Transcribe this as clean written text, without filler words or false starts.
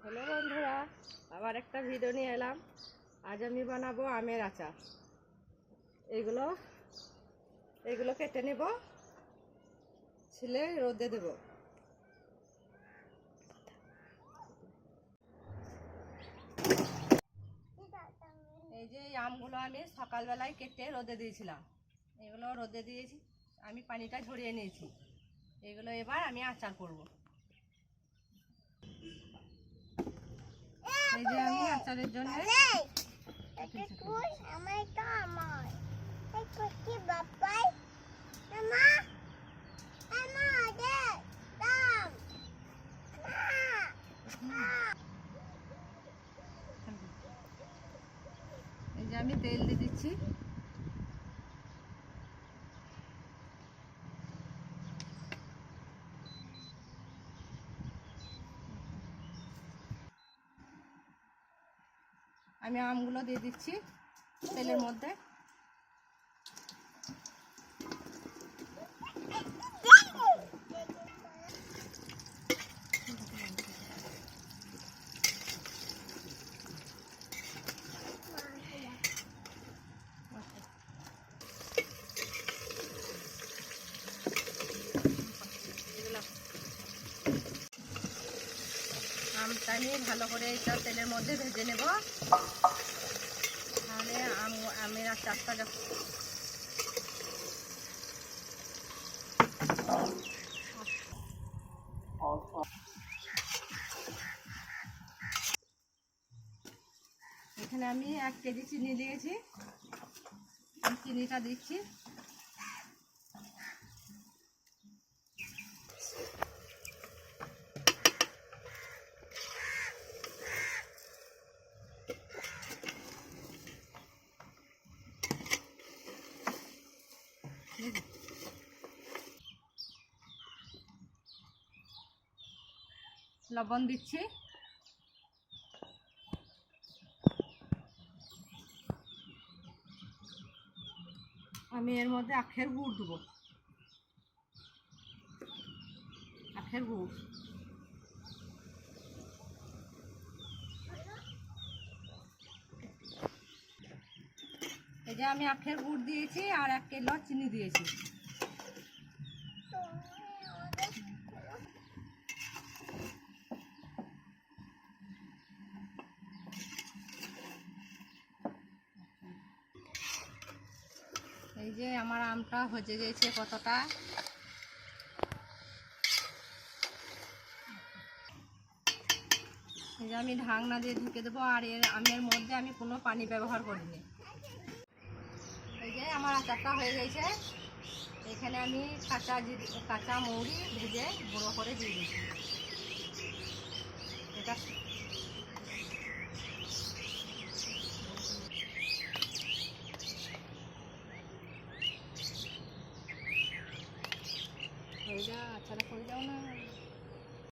Hello বন্ধুরা, আবার একটা ভিডিও নিয়ে এলাম। আজ আমি বানাবো আমের আচার। এগুলো কেটে নেব, ছিলে রোদে দেব। এই যে এই আমগুলো আমি সকালবেলায় কেটে রোদে দিয়েছিলাম। এগুলো রোদে দিয়েছি, আমি পানিটা ঝরিয়ে নিয়েছি। এগুলো এবার আমি আচার করব। এই যে আমি আচারের জন্য এই যে আমি তেল দিয়ে দিচ্ছি। আমি আমগুলো দিয়ে দিচ্ছি তেলের মধ্যে। আমটা নিয়ে ভালো করে এটা তেলের মধ্যে ভেজে নেব, তাহলে আমের আচারটা এখানে আমি 1 কেজি চিনি দিয়েছি। চিনিটা দিচ্ছি। লবণ দিচ্ছি। আমি এর মধ্যে আখের গুড় দেবো। আখের গুড় এই যে আমি আখের গুড় দিয়েছি আর 1 কিলো চিনি দিয়েছি। এই যে আমার আমটা হয়ে গেছে কতটা। এই যে আমি ঢাকনা দিয়ে ঢেকে দেবো, আর এর আমের মধ্যে আমি কোনো পানি ব্যবহার করিনি। এই যে আমার আচারটা হয়ে গেছে। এখানে আমি কাঁচা মৌরি ভেজে গুঁড়ো করে দিয়ে দিচ্ছি। এটা হয়ে যা, আচারটা করে যাও না।